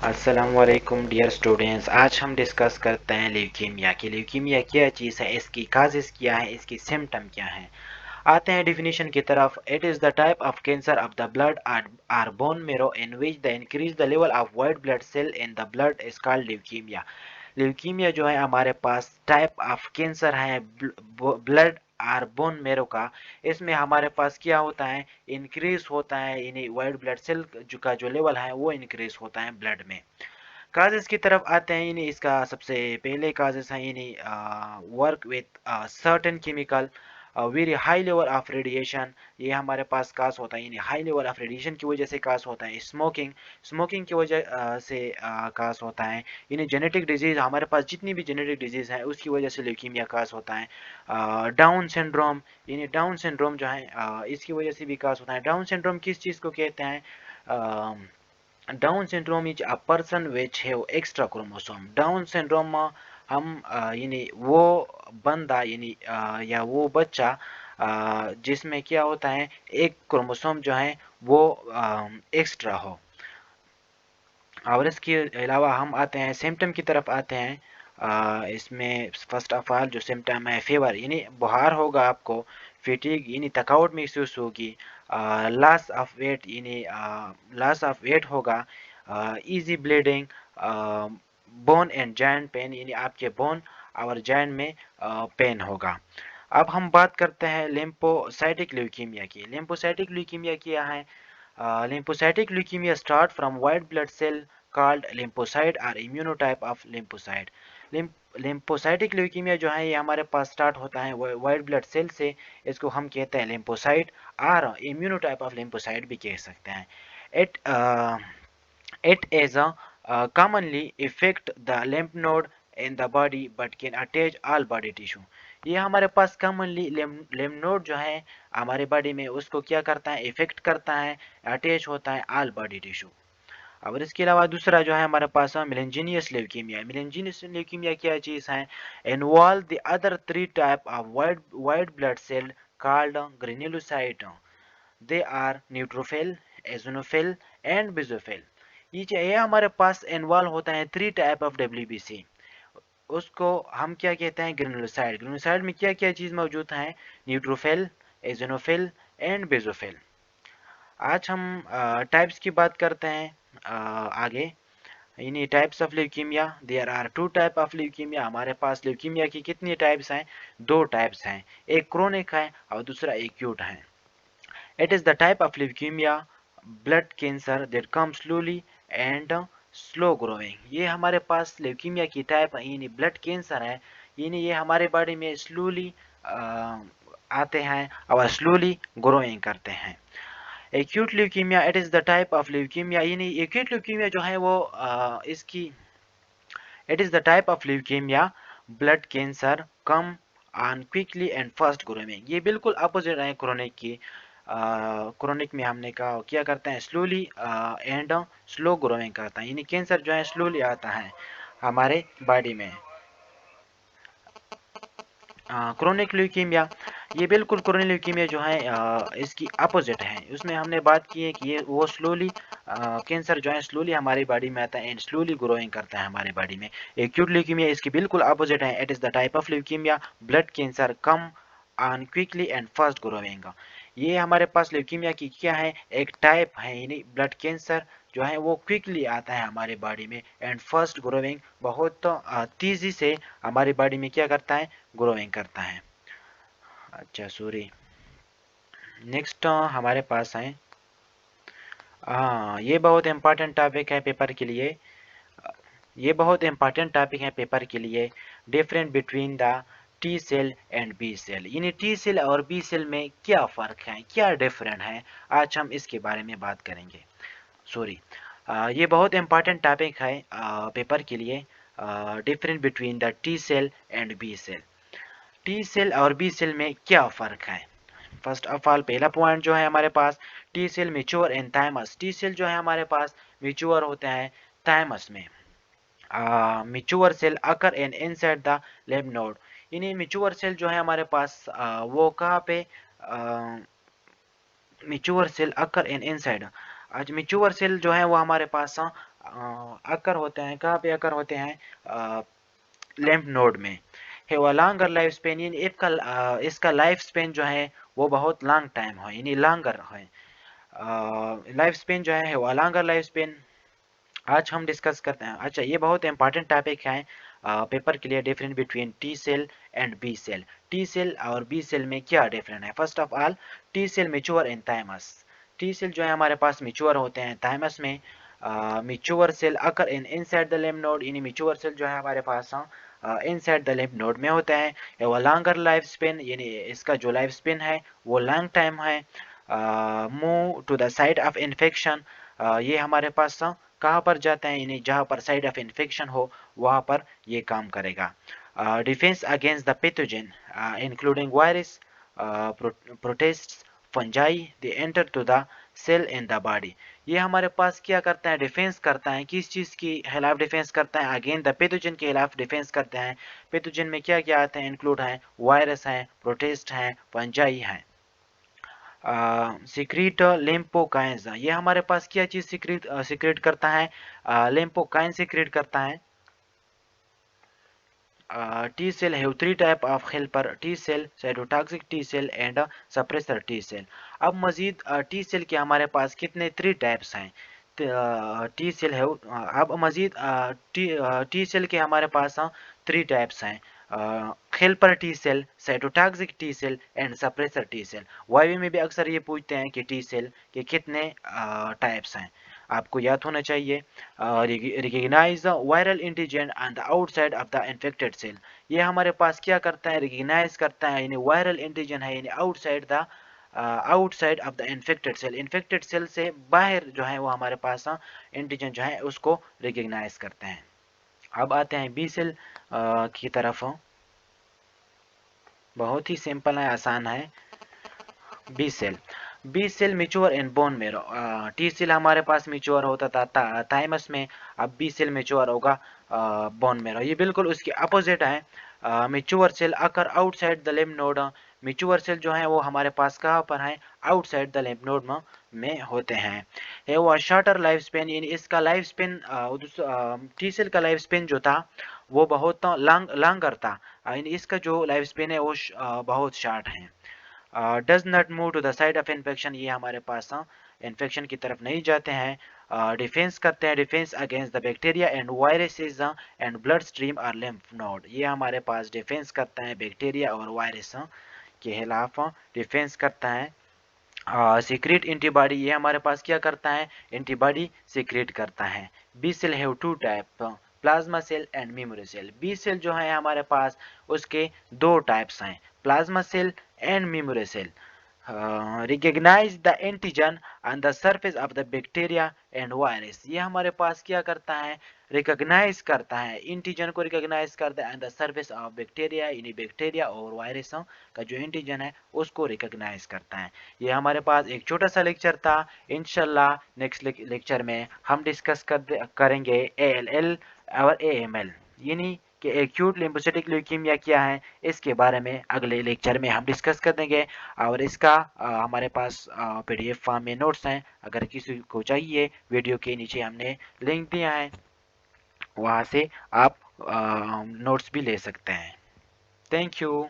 अस्सलामुअलैकुम dear students. आज हम डिस्कस करते हैं ल्यूकीमिया की। ल्यूकीमिया क्या चीज़ है, इसकी काजेस क्या है, इसकी सिम्टम क्या है। आते हैं डिफिनीशन की तरफ। It is the type of cancer of the blood or bone marrow in which the increase the level of white blood cell in the blood is called leukaemia. Leukaemia जो है हमारे पास टाइप ऑफ कैंसर है blood or bone marrow का। इसमें हमारे पास क्या होता है, इंक्रीज होता है यानी वाइट ब्लड सेल का जो लेवल है वो इंक्रीज होता है ब्लड में। काजेस की तरफ आते हैं। यानी इसका सबसे पहले काजेस है यानी work with certain chemical very high level of radiation. ये हमारे पास काज होता है यानी हाई लेवल ऑफ रेडिएशन की वजह से काज होता है। स्मोकिंग स्मोकिंग की वजह से काज होता है। यानी जेनेटिक डिजीज, हमारे पास जितनी भी जेनेटिक डिजीज है उसकी वजह से ल्यूकीमिया काज होता है। डाउन सिंड्रोम, यानी डाउन सिंड्रोम जो है इसकी वजह से भी काज होता है। डाउन सिंड्रोम किस चीज़ को कहते हैं? Down syndrome is a person which have extra chromosome. Down syndrome में हम यानी वो बंदा यानी या वो बच्चा जिसमें क्या होता है, एक क्रोमोसोम जो है वो एक्स्ट्रा हो। और इसके अलावा हम आते हैं सिम्टम की तरफ आते हैं। इसमें फर्स्ट ऑफ ऑल जो सिम्टम है, फीवर यानी बुखार होगा आपको, फिटीग यानी थकावट महसूस होगी, लॉस ऑफ वेट यानी लॉस ऑफ वेट होगा, easy bleeding, bone and joint pain यानी आपके बोन और जॉइंट में पेन होगा। अब हम बात करते हैं लिम्फोसाइटिक ल्यूकीमिया की। लिम्फोसाइटिक ल्यूकीमिया क्या है? Lymphocytic leukemia start from white blood cell called lymphocyte or immunotype of lymphocyte. Lymphocytic leukemia जो है ये हमारे पास स्टार्ट होता है वाइट ब्लड सेल से। इसको हम कहते हैं लिम्फोसाइट और इम्यूनोटाइप ऑफ लिम्फोसाइट भी कह सकते हैं। It it is a commonly affect the lymph node in the body but can attach all body tissue. ये हमारे पास कॉमनली लिम्फ नोड जो है हमारे बॉडी में उसको क्या करता है, इफेक्ट करता है, अटैच होता है ऑल बॉडी टिश्यू। और इसके अलावा दूसरा जो है हमारे पास मेलेंजिनियस ल्यूकीमिया। मेलेंजिनियस ल्यूकीमिया क्या चीज़ है? Involve the other three type of white blood cell called granulocyte. They are neutrophil, eosinophil and basophil. ये हमारे पास इन्वॉल्व होता है थ्री टाइप ऑफ डब्ल्यूबीसी। उसको हम क्या कहते हैं? ग्रेनुलोसाइड। ग्रेनुलोसाइड में क्या क्या चीज़ मौजूद है? Neutrophil, eosinophil and basophil. आज हम टाइप्स की बात करते हैं आगे। यानी types of leukaemia, there are two type of leukaemia. हमारे पास ल्यूकीमिया की कितनी टाइप्स हैं? दो टाइप्स हैं, एक क्रोनिक है और दूसरा एक्यूट है। It is the type of leukemia, blood cancer that comes slowly and slow growing. ये हमारे पास ल्यूकीमिया की टाइप है यानी ब्लड कैंसर है। यानी ये हमारे बॉडी में स्लोली आते हैं और स्लोली ग्रोइंग करते हैं। Acute leukaemia, it is the type of leukaemia. यानी एक्यूट ल्यूकीमिया जो है वो इसकी it is the type of leukaemia blood cancer come on quickly and fast growing. ये बिल्कुल अपोजिट है क्रोनिक की। क्रोनिक में हमने कहा क्या करते हैं, स्लोली एंड स्लो ग्रोइंग करता है। यानी कैंसर जो है स्लोली आता है हमारे बॉडी में। क्रोनिक ल्यूकीमिया, ये बिल्कुल क्रोनिक ल्यूकीमिया जो है इसकी अपोजिट है। उसमें हमने बात की है कि ये वो स्लोली कैंसर जो है स्लोली हमारी बॉडी में आता है एंड स्लोली ग्रोइंग करता है हमारी बॉडी में। एक्यूट ल्यूकीमिया इसकी बिल्कुल अपोजिट है। It is the type of leukaemia blood cancer come on quickly and fast growing. ये हमारे पास ल्यूकीमिया की क्या है, एक टाइप है। यानी ब्लड कैंसर जो है वो क्विकली आता है हमारे बॉडी में एंड फर्स्ट ग्रोइंग, बहुत तेजी से हमारी बॉडी में क्या करता है, ग्रोइंग करता है। अच्छा सॉरी, नेक्स्ट हमारे पास है, हाँ ये बहुत इंपॉर्टेंट टॉपिक है पेपर के लिए। ये बहुत इंपॉर्टेंट टॉपिक है पेपर के लिए। Different between the T cell and B cell. यानी टी सेल और बी सेल में क्या फ़र्क है, क्या डिफरेंट है, आज हम इसके बारे में बात करेंगे। सॉरी, ये बहुत इंपॉर्टेंट टॉपिक है पेपर के लिए। Different between the T cell and B cell. T cell और बी सेल में क्या फ़र्क है? फर्स्ट ऑफ ऑल पहला पॉइंट जो है हमारे पास, T cell mature in thymus. T cell जो है हमारे पास मेच्योर होते हैं थाइमस में। Mature cell occur in inside the lymph node. यानी मेच्योर सेल जो है हमारे पास वो कहाँ पे, mature cell occur in inside. आज मेच्योर सेल जो है वो हमारे पास अकर होते हैं, कहाँ पे अकर होते हैं? लिम्फ नोड में है। वो लॉन्गर लाइफ स्पेन, यानी इसका लाइफ स्पेन जो है वो बहुत लॉन्ग टाइम है, यानी लॉन्गर है। लाइफ स्पेन जो है वो लॉन्गर लाइफ स्पेन आज हम डिस्कस करते हैं। अच्छा, ये बहुत इंपॉर्टेंट टॉपिक है पेपर के लिए। Difference between T cell and B cell. T cell और बी सेल में क्या डिफरेंस है? First of all, T cell mature in thymus. T cell जो है हमारे पास मैच्योर होते हैं थाइमस में। Mature cell occur in inside the lymph node, यानी मैच्योर सेल जो है हमारे पास इनसाइड द लिम्फ नोड में होते हैं। वो लॉन्गर लाइफ स्पेन, यानी इसका जो लाइफ स्पेन है वो लॉन्ग टाइम है। Move to the side of infection, ये हमारे पास कहाँ पर जाता है? यानी जहाँ पर साइड ऑफ इन्फेक्शन हो वहाँ पर ये काम करेगा। Defence against the pathogen including virus, protist, fungi, they enter to the cell in the body. ये हमारे पास क्या करता है? डिफेंस करता है। किस चीज़ के खिलाफ डिफेंस करता है? अगेंस्ट द पैथोजन के खिलाफ डिफेंस करते हैं। पैथोजन में क्या क्या आते हैं? इंक्लूड है वायरस है, प्रोटिस्ट है, फंजाई है। सिक्रीट लिम्फोकाइंस, ये हमारे पास क्या चीज सिक्रीट करता है? लिम्फोकाइन सिक्रीट करता है। T cell have three type of helper T cell, cytotoxic T cell and suppressor T cell। अब मजीद T cell के हमारे पास कितने 3 टाइप्स हैं? T cell है। अब मजीद T cell के हमारे पास 3 टाइप्स हैं। Helper T cell, cytotoxic T cell and suppressor T cell. Viva में भी अक्सर ये पूछते हैं कि टी सेल के कितने टाइप्स हैं, आपको याद होना चाहिए। Recognise the viral antigen on the outside of the infected cell. ये हमारे पास क्या करता है? रिकग्नाइज करता है, यानी वायरल एंटीजन है, यानी outside of the infected cell. Infected cell से बाहर जो है वो हमारे पास एंटीजन जो है उसको रिकग्नाइज करते हैं। अब आते हैं बी सेल की तरफ। बहुत ही सिंपल है, आसान है। B cell, B cell mature in bone marrow. T cell हमारे पास मिच्योर होता था थाइमस में, अब बी सेल मिच्योर होगा बोन मेरो। ये बिल्कुल उसके अपोजिट है। Mature cell occur outside the lymph node. Mature cell जो है वो हमारे पास कहाँ पर है? आउटसाइड द लिम्फ नोड में होते हैं। है वो शॉर्टर लाइफ स्पेन, यानी इसका लाइफ स्पेन टी सेल का लाइफ स्पेन जो था वो बहुत लॉन्गर था, यानी इसका जो लाइफ स्पेन है वो बहुत शॉर्ट है। Does not move to the side of infection, ये हमारे पास इन्फेक्शन की तरफ नहीं जाते हैं। डिफेंस करते हैं, defence against the bacteria and viruses and blood stream और लिम्फ नोड। ये हमारे पास डिफेंस करता है बैक्टीरिया और वायरस के खिलाफ डिफेंस करता है। सीक्रेट एंटीबॉडी, ये हमारे पास क्या करता है? एंटीबॉडी सीक्रेट करता है। B cell have two type, plasma cell and memory cell. B cell जो है हमारे पास उसके 2 टाइप्स हैं, plasma cell and memory cell. Recognise the antigen on the surface of the bacteria and virus. ये हमारे पास क्या करता है? रिकग्नाइज करता है, एंटीजन को रिकग्नाइज करता है on the surface of bacteria, यानी बैक्टीरिया और वायरस का जो एंटीजन है उसको रिकग्नाइज करता है। ये हमारे पास एक छोटा सा लेक्चर था। इंशाल्लाह नेक्स्ट लेक्चर में हम डिस्कस करेंगे ALL और AML, यानी कि एक्यूट लिम्फोसिटिक ल्यूकीमिया क्या है, इसके बारे में अगले लेक्चर में हम डिस्कस कर देंगे। और इसका हमारे पास PDF फॉर्म में नोट्स हैं, अगर किसी को चाहिए वीडियो के नीचे हमने लिंक दिया है, वहाँ से आप नोट्स भी ले सकते हैं। Thank you.